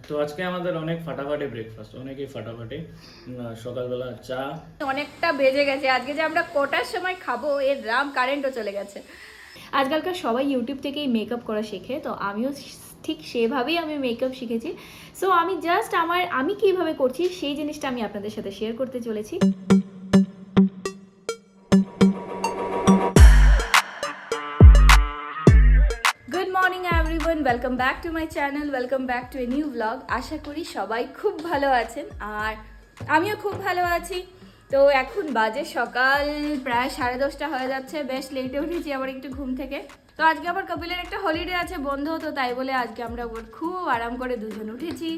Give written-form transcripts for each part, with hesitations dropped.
তো আজকে আমাদের অনেক ফাটাফাটি ব্রেকফাস্ট, অনেকই ফাটাফাটি। সকালবেলা চা, অনেকটা বেজে গেছে। আজকে যে আমরা কটার সময় খাবো এর রাম কারেন্টও চলে গেছে। আজকালকার সবাই ইউটিউব থেকেই মেকআপ করা শেখে, তো আমিও ঠিক সেভাবেই আমি মেকআপ শিখেছি। সো আমি জাস্ট আমি কীভাবে করছি সেই জিনিসটা আমি আপনাদের সাথে শেয়ার করতে চলেছি। Good morning everyone, welcome back to my channel, welcome back to a new blog. আশা করি সবাই খুব ভালো আছেন আর আমিও খুব ভালো আছি। তো এখন বাজে সকাল প্রায় 10:30 হয়ে যাচ্ছে, বেশ লেটে উঠেছি আবার একটু ঘুম থেকে। তো আজকে আবার কপিলের একটা হলিডে আছে, বন্ধ, তো তাই বলে আজকে আমরা খুব আরাম করে দুজন উঠেছি।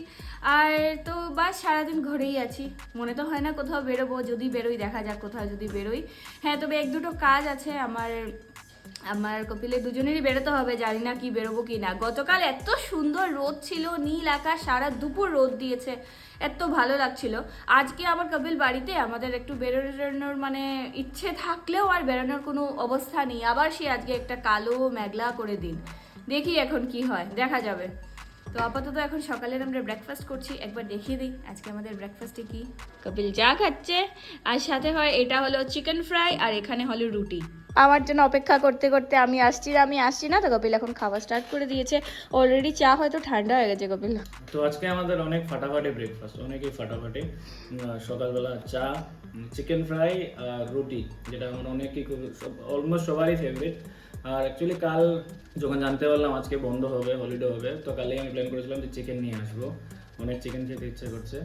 আর তো বাস সারাদিন ঘরেই আছি, মনে তো হয় না কোথাও বেরোবো। যদি বেরোই দেখা যাক কোথাও যদি বেরোই। হ্যাঁ, তবে এক দুটো কাজ আছে আমার কপিলের দুজনেরই বেরোতে হবে, জানি না কি বেরোবো কি না। গতকাল এত সুন্দর রোদ ছিল, নীল আকাশ, সারা দুপুর রোদ দিয়েছে, এত ভালো লাগছিল। আজকে আমার কপিল বাড়িতে, আমাদের একটু বেরোনোর মানে ইচ্ছে থাকলেও আর বেরোনোর কোনো অবস্থা নেই। আবার সে আজকে একটা কালো মেঘলা করে দিন, দেখি এখন কি হয়, দেখা যাবে। তো আপাতত এখন সকালের আমরা ব্রেকফাস্ট করছি, একবার দেখিয়ে দিই আজকে আমাদের ব্রেকফাস্টে কি। কপিল চা খাচ্ছে আর সাথে হয় এটা হলো চিকেন ফ্রাই আর এখানে হলো রুটি। আমার জন্য অপেক্ষা করতে করতে আমি আসছি না, তো কপিল এখন খাওয়া স্টার্ট করে দিয়েছে। অলরেডি চা হয়তো ঠান্ডা হয়ে গেছে কপিল। তো আজকে আমাদের অনেক ফাটাফাটি ব্রেকফাস্ট, অনেকই ফাটাফাটি। সকালবেলা চা, চিকেন ফ্রাই আর রুটি, যেটা আমার অনেকই অলমোস্ট সবারই ফেভারিট। আর অ্যাকচুয়ালি কাল যখন জানতে পারলাম আজকে বন্ধ হবে, হলিডে হবে, তো কালকে আমি প্ল্যান করেছিলাম যে চিকেন নিয়ে আসবো, অনেক চিকেন খেতে ইচ্ছে করছে।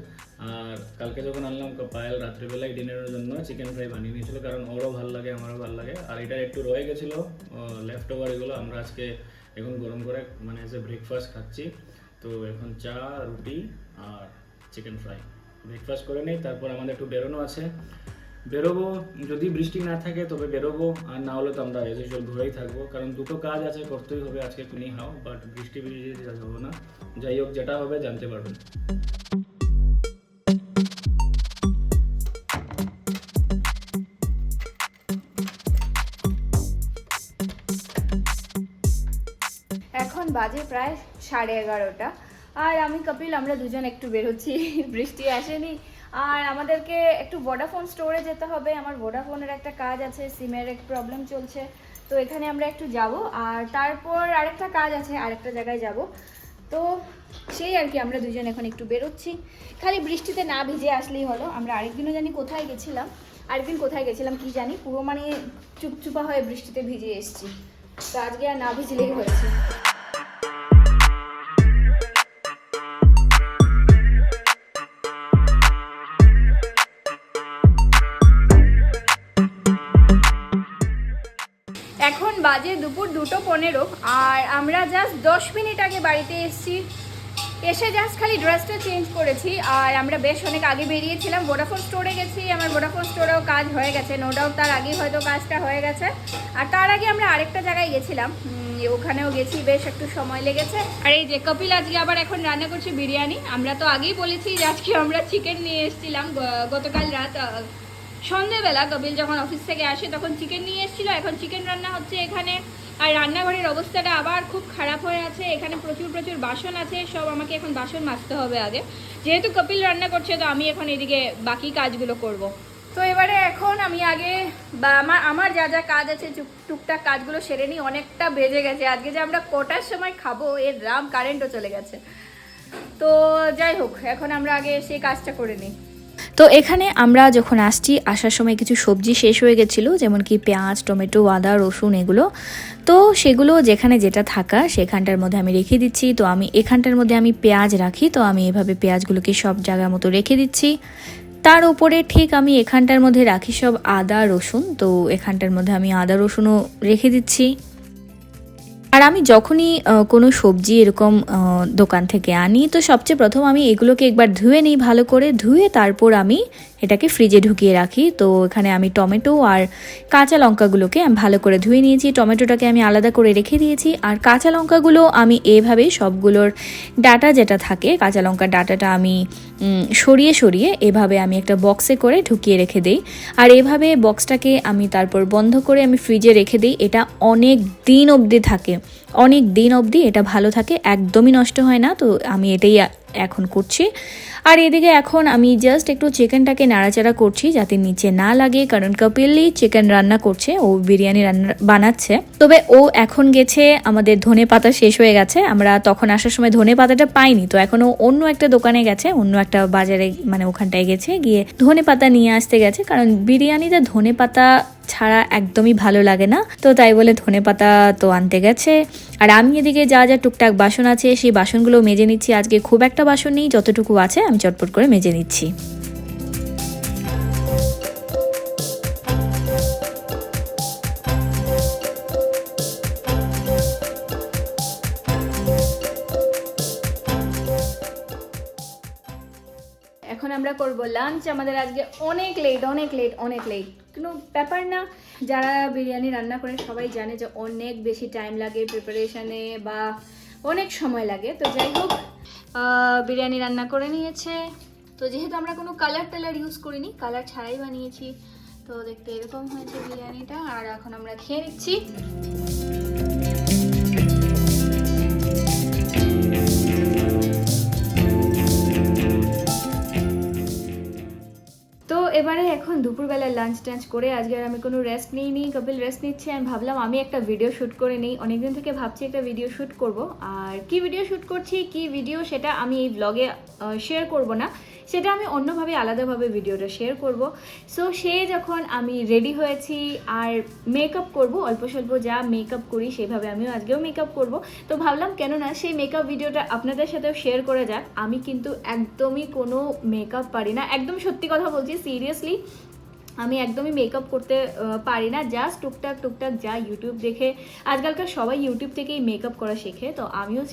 আর কালকে যখন আনলাম পায়েল রাত্রিবেলায় ডিনারের জন্য চিকেন ফ্রাই বানিয়ে নিয়েছিল, কারণ ওরও ভালো লাগে আমারও ভালো লাগে। আর এটা একটু রয়ে গেছিলো লেফট ওভার, এগুলো আমরা আজকে এখন গরম করে মানে এজ এ ব্রেকফাস্ট খাচ্ছি। তো এখন চা, রুটি আর চিকেন ফ্রাই ব্রেকফাস্ট করে নিই, তারপর আমাদের একটু বেরোনো আছে। বেরোবো, যদি বৃষ্টি না থাকে তবে বেরোবো, আর না হলে তো আমরা এজ ইউজুয়াল ঘুরেই থাকবো, কারণ দুটো কাজ আছে, করতেই হবে আজকে এনি হাও। বাট বৃষ্টি যাবো না, যাই হোক যেটা হবে জানতে পারবেন। এখন বাজে প্রায় 11:30 আর আমি কপিল আমরা দুজন একটু বেরোচ্ছি। বৃষ্টি আসেনি আর আমাদেরকে একটু ভোডাফোন স্টোরে যেতে হবে। আমার ভোডাফোনের একটা কাজ আছে, সিমের এক প্রবলেম চলছে, তো এখানে আমরা একটু যাব। আর তারপর আরেকটা কাজ আছে, আরেকটা জায়গায় যাব। তো সেই আর কি, আমরা দুজন এখন একটু বেরোচ্ছি। খালি বৃষ্টিতে না ভিজে আসলেই হলো। আমরা আরেকদিনও জানি কোথায় গেছিলাম, কি জানি, পুরো মানে চুপচুপা হয়ে বৃষ্টিতে ভিজে এসেছি। তো আজকে আর না ভিজলেই হয়েছে। এখন বাজে দুপুর 2:15 আর আমরা জাস্ট 10 মিনিট আগে বাড়িতে এসে জাস্ট খালি ড্রেসটা চেঞ্জ করেছি। আর আমরা বেশ অনেক আগে বেরিয়েছিলাম, ভোডাফোন স্টোরে গেছি। আমার ভোডাফোন স্টোরেও কাজ হয়ে গেছে, নো ডাউট তার আগেই হয়তো কাজটা হয়ে গেছে। আর তার আগে আমরা আরেকটা জায়গায় গেছিলাম, ওখানেও গেছি, বেশ একটু সময় লেগেছে। আর এই যে কপিল আজকে আবার এখন রান্না করছে বিরিয়ানি। আমরা তো আগেই বলেছি যে আজকে আমরা চিকেন নিয়ে এসেছিলাম, গতকাল রাত সন্ধ্যেবেলা কপিল যখন অফিস থেকে আসে তখন চিকেন নিয়ে এসেছিলো। এখন চিকেন রান্না হচ্ছে এখানে। আর রান্নাঘরের অবস্থাটা আবার খুব খারাপ হয়ে আছে, এখানে প্রচুর বাসন আছে, সব আমাকে এখন বাসন মাজতে হবে আগে। যেহেতু কপিল রান্না করছে তো আমি এখন এদিকে বাকি কাজগুলো করব। তো এবারে এখন আমি আগে আমার যা যা কাজ আছে টুকটাক কাজগুলো সেরে নিই। অনেকটা বেজে গেছে, আজকে যে আমরা কটার সময় খাবো এর রাম কারেন্টও চলে গেছে। তো যাই হোক, এখন আমরা আগে সেই কাজটা করে নিই। তো এখানে আমরা যখন আসার সময় কিছু সবজি শেষ হয়ে গেছিলো, যেমন কি পেঁয়াজ, টমেটো, আদা, রসুন, এগুলো। তো সেগুলো যেখানে যেটা থাকা সেখানটার মধ্যে আমি রেখে দিচ্ছি। তো আমি এখানটার মধ্যে আমি পেঁয়াজ রাখি, তো আমি এভাবে পেঁয়াজগুলোকে সব জায়গা মতো রেখে দিচ্ছি। তার উপরে ঠিক আমি এখানটার মধ্যে রাখি সব আদা, রসুন। তো এখানটার মধ্যে আমি আদা, রসুনও রেখে দিচ্ছি। আর আমি যখনই কোনো সবজি এরকম দোকান থেকে আনি, তো সবচেয়ে প্রথম আমি এগুলোকে একবার ধুয়ে নিই, ভালো করে ধুয়ে তারপর আমি এটাকে ফ্রিজে ঢুকিয়ে রাখি। তো এখানে আমি টমেটো আর কাঁচা লঙ্কাগুলোকে আমি ভালো করে ধুয়ে নিয়েছি, টমেটোটাকে আমি আলাদা করে রেখে দিয়েছি। আর কাঁচা লঙ্কাগুলো আমি এভাবে সবগুলোর ডাটা যেটা থাকে, কাঁচা লঙ্কার ডাটাটা আমি সরিয়ে সরিয়ে এভাবে আমি একটা বক্সে করে ঢুকিয়ে রেখে দিই। আর এভাবে বক্সটাকে আমি তারপর বন্ধ করে আমি ফ্রিজে রেখে দিই। এটা অনেক দিন অবধি থাকে, অনেক দিন অবধি এটা ভালো থাকে, একদমই নষ্ট হয় না। তো আমি এটাই এখন করছি। আর এদিকে এখন আমি জাস্ট একটু চিকেনটাকে নাড়াচাড়া করছি যাতে নিচে না লাগে, কারণ কপিলই চিকেন রান্না করছে, ও বিরিয়ানি রান্না বানাচ্ছে। তবে ও এখন গেছে, আমাদের ধনে পাতা শেষ হয়ে গেছে, আমরা তখন আসার সময় ধনে পাতাটা পাইনি, তো এখন ও অন্য একটা দোকানে গেছে, অন্য একটা বাজারে মানে ওখানটায় গেছে, গিয়ে ধনে পাতা নিয়ে আসতে গেছে, কারণ বিরিয়ানিতে ধনে পাতা ছাড়া একদমই ভালো লাগে না, তো তাই বলে ধনে পাতা তো আনতে গেছে। আর আমি এদিকে যা যা টুকটাক বাসন আছে সেই বাসনগুলো মেজে নিচ্ছি। আজকে খুব একটা বাসন নেই, যতটুকু আছে আমি চটপট করে মেজে নিচ্ছি। এখন আমরা করব লাঞ্চ। আমাদের আজকে অনেক লেট, কোনো ব্যাপার না। যারা বিরিয়ানি রান্না করে সবাই জানে যে অনেক বেশি টাইম লাগে প্রিপারেশনে বা অনেক সময় লাগে। তো যাই হোক, বিরিয়ানি রান্না করে নিয়েছে। তো যেহেতু আমরা কোনো কালার ইউজ করিনি, কালার ছাড়াই বানিয়েছি, তো দেখতে এরকম হয়েছে বিরিয়ানিটা। আর এখন আমরা খেয়ে নিচ্ছি। তো এবারে এখন দুপুরবেলায় লাঞ্চ টাঞ্চ করে আজকে আর আমি কোনো রেস্ট নিইনি, কপিল রেস্ট নিচ্ছে। আমি ভাবলাম আমি একটা ভিডিও শ্যুট করে নিই, অনেকদিন থেকে ভাবছি একটা ভিডিও শ্যুট করব। আর কি ভিডিও শ্যুট করছি, কি ভিডিও, সেটা আমি এই ব্লগে শেয়ার করব না, সেটা আমি অন্যভাবে আলাদাভাবে ভিডিওটা শেয়ার করব। সো সে যখন আমি রেডি হয়েছি আর মেকআপ করব, অল্প স্বল্প যা মেকআপ করি সেভাবে আমিও আজকেও মেকআপ করব। তো ভাবলাম কেন না সেই মেকআপ ভিডিওটা আপনাদের সাথেও শেয়ার করা যাক। আমি কিন্তু একদমই কোনো মেকআপ পারি না, একদম সত্যি কথা বলছি, সিরিয়াসলি আমি একদমই মেকআপ করতে পারি না। জাস্ট টুকটাক যা ইউটিউব দেখে, আজকালকার সবাই ইউটিউব থেকেই মেকআপ করা শেখে, তো আমিও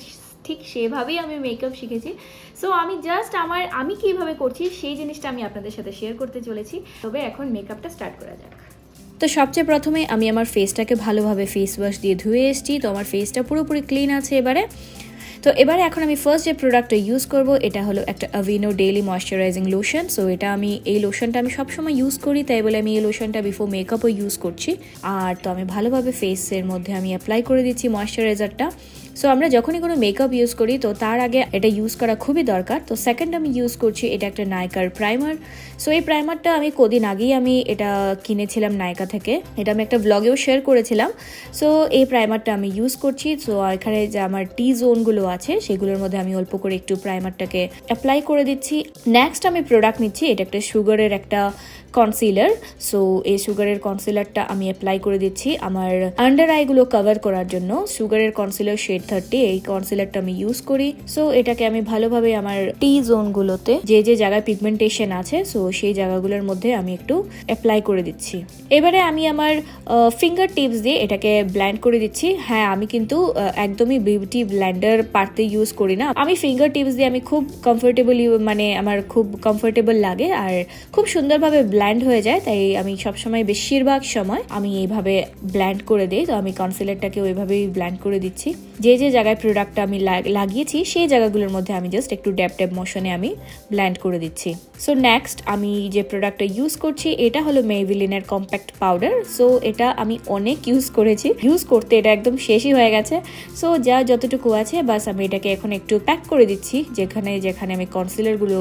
ঠিক সেভাবেই আমি মেকআপ শিখেছি। সো আমি জাস্ট আমি কীভাবে করছি সেই জিনিসটা আমি আপনাদের সাথে শেয়ার করতে চলেছি। তবে এখন মেকআপটা স্টার্ট করা যাক। তো সবচেয়ে প্রথমে আমি আমার ফেসটাকে ভালোভাবে ফেস ওয়াশ দিয়ে ধুয়ে এসেছি, তো আমার ফেসটা পুরোপুরি ক্লিন আছে এবারে। তো এবারে এখন আমি ফার্স্ট যে প্রোডাক্টটা ইউজ করব এটা হলো একটা Aveeno daily moisturising lotion. So এই লোশনটা আমি সবসময় ইউজ করি, তাই বলে আমি এই লোশনটা বিফোর মেকআপও ইউজ করছি। আর তো আমি ভালোভাবে ফেসের মধ্যে আমি অ্যাপ্লাই করে দিচ্ছি ময়শ্চারাইজারটা। সো আমরা যখনই কোনো মেকআপ ইউজ করি তো তার আগে এটা ইউজ করা খুবই দরকার। তো সেকেন্ড আমি ইউজ করছি এটা একটা নাইকার প্রাইমার। সো এই প্রাইমারটা আমি কদিন আগেই আমি এটা কিনেছিলাম নাইকা থেকে, এটা আমি একটা ব্লগেও শেয়ার করেছিলাম। সো এই প্রাইমারটা আমি ইউজ করছি। সো এখানে যে আমার টি জোনগুলো আছে সেগুলোর মধ্যে আমি অল্প করে একটু প্রাইমারটাকে অ্যাপ্লাই করে দিচ্ছি। নেক্সট আমি প্রোডাক্ট নিচ্ছি, এটা একটা সুগারের একটা কনসিলার। সো এই সুগারের কনসিলারটা আমি অ্যাপ্লাই করে দিচ্ছি আমার আন্ডার আইগুলো কভার করার জন্য। সুগারের কনসিলার শেড 30, এই কনসিলারটা আমি ইউজ করি। সো এটাকে আমি ভালোভাবে আমার টি জোনগুলোতে যে জায়গায় পিগমেন্টেশন আছে সো সেই জায়গাগুলোর মধ্যে আমি একটু অ্যাপ্লাই করে দিচ্ছি। এবারে আমি আমার ফিঙ্গার টিপস দিয়ে এটাকে ব্লেন্ড করে দিচ্ছি। হ্যাঁ, আমি কিন্তু একদমই বিউটি ব্লেন্ডার পারতে ইউজ করি না, আমি ফিঙ্গার টিপস দিয়ে আমি খুব কমফোর্টেবল, মানে আমার খুব কমফোর্টেবল লাগে আর খুব সুন্দরভাবে ব্লেন্ড হয়ে যায়, তাই আমি সবসময় বেশিরভাগ সময় আমি এইভাবে ব্লেন্ড করে দিই। তো আমি কনসিলারটাকে ওইভাবেই ব্লেন্ড করে দিচ্ছি। যে জায়গায় প্রোডাক্টটা আমি লাগিয়েছি সেই জায়গাগুলোর মধ্যে আমি জাস্ট একটু ড্যাব মোশনে আমি ব্লেন্ড করে দিচ্ছি। সো নেক্সট আমি যে প্রোডাক্টটা ইউজ করছি এটা হলো মেভিলিনের কম্প্যাক্ট পাউডার। সো এটা আমি অনেক ইউজ করেছি, ইউজ করতে এটা একদম শেষই হয়ে গেছে। সো যতটুকু আছে বাস আমি এটাকে এখন একটু প্যাক করে দিচ্ছি। যেখানে আমি কনসিলারগুলো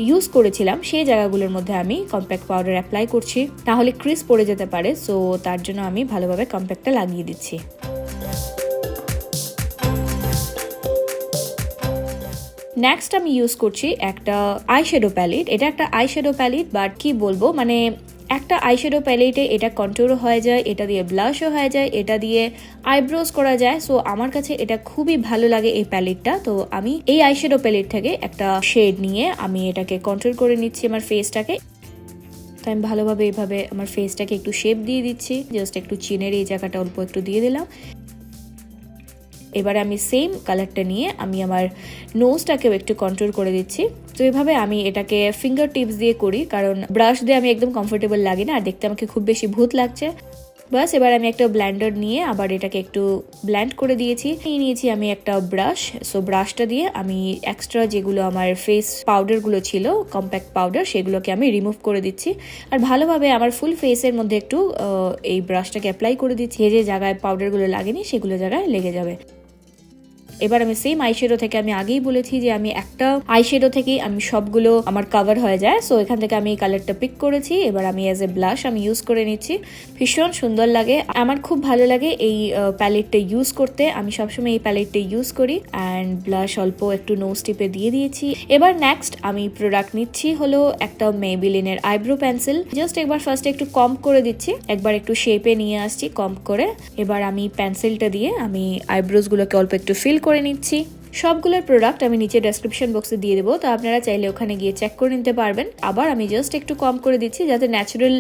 ইউজ করেছিলাম সেই জায়গাগুলোর মধ্যে আমি কম্প্যাক্ট পাউডার অ্যাপ্লাই করছি, তাহলে ক্রিস পড়ে যেতে পারে। সো তার জন্য আমি ভালোভাবে কম্প্যাক্টটা লাগিয়ে দিচ্ছি। নেক্সট আমি ইউজ করছি একটা আইশ্যাডো প্যালেট। এটা একটা আইশ্যাডো প্যালেট, বাট কি বলবো, মানে একটা আইশ্যাডো প্যালেটে এটা কন্ট্যুরও হয়ে যায়, এটা দিয়ে ব্লাশও হয়ে যায়, এটা দিয়ে আইব্রোজ করা যায়। সো আমার কাছে এটা খুবই ভালো লাগে এই প্যালেটটা। তো আমি এই আইশ্যাডো প্যালেট থেকে একটা শেড নিয়ে আমি এটাকে কন্ট্রোল করে নিচ্ছি আমার ফেসটাকে। তো আমি ভালোভাবে এইভাবে আমার ফেসটাকে একটু শেপ দিয়ে দিচ্ছি, জাস্ট একটু চিনের এই জায়গাটা অল্প একটু দিয়ে দিলাম। এবারে আমি সেম কালারটা নিয়ে আমি আমার নোজটাকেও একটু কন্ট্রোল করে দিচ্ছি। তো এভাবে আমি এটাকে ফিঙ্গার টিপস দিয়ে করি, কারণ ব্রাশ দিয়ে আমি একদম কমফোর্টেবল লাগে না আর দেখতে আমাকে খুব বেশি ভূত লাগছে। বাস এবার আমি একটা ব্লেন্ডার নিয়ে আবার এটাকে একটু ব্লেন্ড করে দিয়েছি। নিয়েছি আমি একটা ব্রাশ। সো ব্রাশটা দিয়ে আমি এক্সট্রা যেগুলো আমার ফেস পাউডারগুলো ছিল কম্প্যাক্ট পাউডার সেগুলোকে আমি রিমুভ করে দিচ্ছি। আর ভালোভাবে আমার ফুল ফেসের মধ্যে একটু এই ব্রাশটাকে অ্যাপ্লাই করে দিচ্ছি। যে জায়গায় পাউডারগুলো লাগেনি সেগুলো জায়গায় লেগে যাবে। এবার আমি সেম আইশ্যাডো থেকে, আমি আগেই বলেছি যে আমি একটা আইশ্যাডো থেকেই আমি সবগুলো আমার কভার হয়ে যায়, সো এখান থেকে আমি এই কালারটা পিক করেছি। এবার আমি অ্যাজ এ ব্লাশ আমি ইউজ করে নিচ্ছি, ভীষণ সুন্দর লাগে, আমার খুব ভালো লাগে এই প্যালেটটা ইউজ করতে, আমি সবসময় এই প্যালেটটা ইউজ করি। অ্যান্ড ব্লাশ অল্প একটু নোজ টিপে দিয়ে দিয়েছি। এবার নেক্সট আমি প্রোডাক্ট নিচ্ছি হলো একটা মেবিলিনের আইব্রো পেন্সিল, জাস্ট একবার ফার্স্টে একটু কম করে দিচ্ছি, একবার একটু শেপে নিয়ে আসছি কম করে। এবার আমি পেন্সিলটা দিয়ে আমি আইব্রোজ গুলোকে অল্প একটু ফিল করে নিচ্ছি। সবগুলোর প্রোডাক্ট আমি নিচে ডেসক্রিপশন বক্সে দিয়ে দেবো, তো আপনারা চাইলে ওখানে গিয়ে চেক করে নিতে পারবেন। আবার আমি জাস্ট একটু কম করে দিচ্ছি যাতে ন্যাচারাল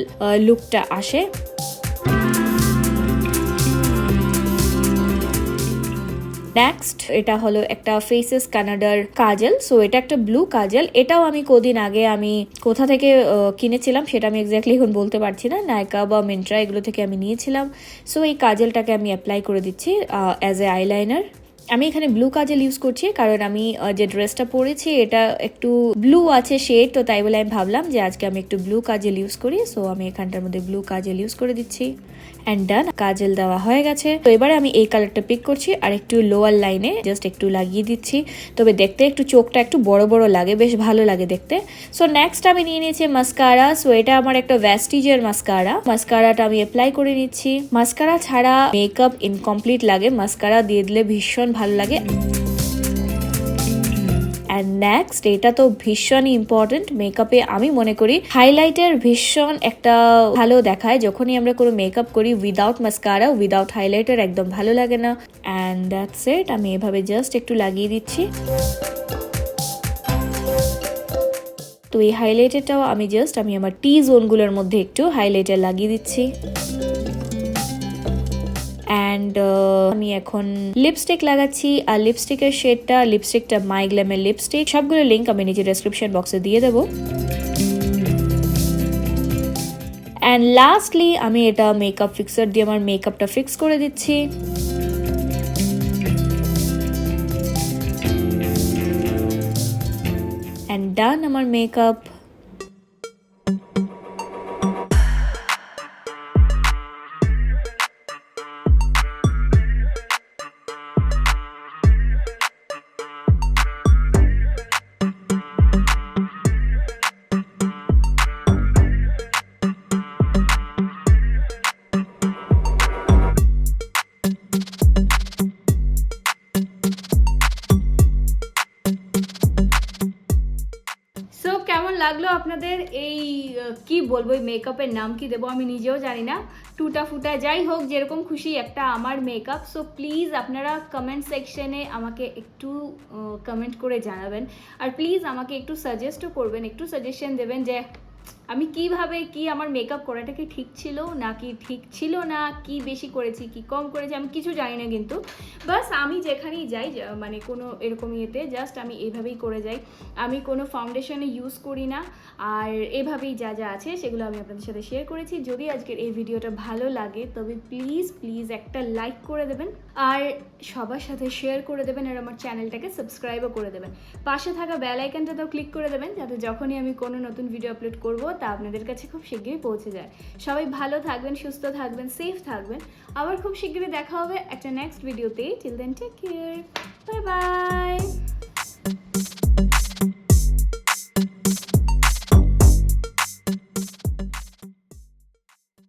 লুকটা আসে। নেক্সট এটা হলো একটা ফেসেস কানাডার কাজল, সো এটা একটা ব্লু কাজল, এটাও আমি কদিন আগে আমি কোথা থেকে কিনেছিলাম সেটা আমি এক্স্যাক্টলি এখন বলতে পারছি না, নাইকা বা মিন্ট্রা এগুলো থেকে আমি নিয়েছিলাম। সো এই কাজলটাকে আমি অ্যাপ্লাই করে দিচ্ছি অ্যাজ এ আইলাইনার। আমি এখানে ব্লু কাজল ইউজ করছি কারণ আমি যে ড্রেসটা পরেছি এটা একটু ব্লু আছে শেড, তো তাই বলে আমি ভাবলাম যে আজকে আমি একটু ব্লু কাজল ইউজ করি। সো আমি এখানটার মধ্যে ব্লু কাজল ইউজ করে দিচ্ছি। অ্যান্ড ডান, কাজল দেওয়া হয়ে গেছে। তো এবারে আমি এই কালারটা পিক করছি আর একটু লোয়ার লাইনে জাস্ট একটু লাগিয়ে দিচ্ছি, তবে দেখতে একটু চোখটা একটু বড় বড় লাগে, বেশ ভালো লাগে দেখতে। সো নেক্সট আমি নিয়ে নিয়েছি মাস্কারা, সো এটা আমার একটা ভ্যাস্টিজের মাস্কারা, মাস্কারাটা আমি অ্যাপ্লাই করে নিচ্ছি। মাস্কারা ছাড়া মেকআপ ইনকমপ্লিট লাগে, মাস্কারা দিয়ে দিলে ভীষণ ভালো লাগে। অ্যান্ড নেক্সট এটা তো ভীষণই ইম্পর্টেন্ট মেকআপে, আমি মনে করি হাইলাইটার ভীষণ একটা ভালো দেখায়, যখনই আমরা কোনো মেকআপ করি উইদাউট মাস্কারা উইদাউট হাইলাইটার একদম ভালো লাগে না। অ্যান্ড দ্যাটস ইট, আমি এভাবে জাস্ট একটু লাগিয়ে দিচ্ছি। তো এই হাইলাইটারটাও আমি আমার টি জোনগুলোর মধ্যে একটু হাইলাইটার লাগিয়ে দিচ্ছি। অ্যান্ড আমি এখন লিপস্টিক লাগাচ্ছি, আর লিপস্টিকের শেডটা, লিপস্টিকটা মাই গ্ল্যামের লিপস্টিক, সবগুলো লিঙ্ক আমি নিচে ডেসক্রিপশন বক্সে দিয়ে দেবো। অ্যান্ড লাস্টলি আমি এটা মেকআপ ফিক্সার দিয়ে আমার মেকআপটা ফিক্স করে দিচ্ছি। অ্যান্ড ডান আমার মেকআপ। কেমন লাগলো আপনাদের এই কি বলবো, এই মেকআপের নাম কি দেবো আমি নিজেও জানি না, টুটা ফুটা যাই হোক, যেরকম খুশি একটা আমার মেকআপ। সো প্লিজ আপনারা কমেন্ট সেকশনে আমাকে একটু কমেন্ট করে জানাবেন, আর প্লিজ আমাকে একটু সাজেস্টও করবেন, একটু সাজেশন দেবেন যে আমি কিভাবে কি আমার মেকআপ করাটা কি ঠিক ছিল নাকি ঠিক ছিল না, কি বেশি করেছি কি কম করেছি আমি কিছু জানি না, কিন্তু বাস আমি যেখানেই যাই মানে কোনো এরকম ইয়েতে জাস্ট আমি এইভাবেই করে যাই, আমি কোনো ফাউন্ডেশনে ইউজ করি না, আর এভাবেই যা যা আছে সেগুলো আমি আপনাদের সাথে শেয়ার করেছি। যদি আজকের এই ভিডিওটা ভালো লাগে তবে প্লিজ প্লিজ একটা লাইক করে দেবেন, আর সবার সাথে শেয়ার করে দেবেন, আর আমার চ্যানেলটাকে সাবস্ক্রাইবও করে দেবেন, পাশে থাকা বেল আইকনটাতেও ক্লিক করে দেবেন যাতে যখনই আমি কোনো নতুন ভিডিও আপলোড করব তা আপনাদের কাছে খুব শিগগিরই পৌঁছে যায়। সবাই ভালো থাকবেন, সুস্থ থাকবেন, সেফ থাকবেন, আবার খুব শিগগিরই দেখা হবে একটা নেক্সট ভিডিওতে। Till then take care, bye by.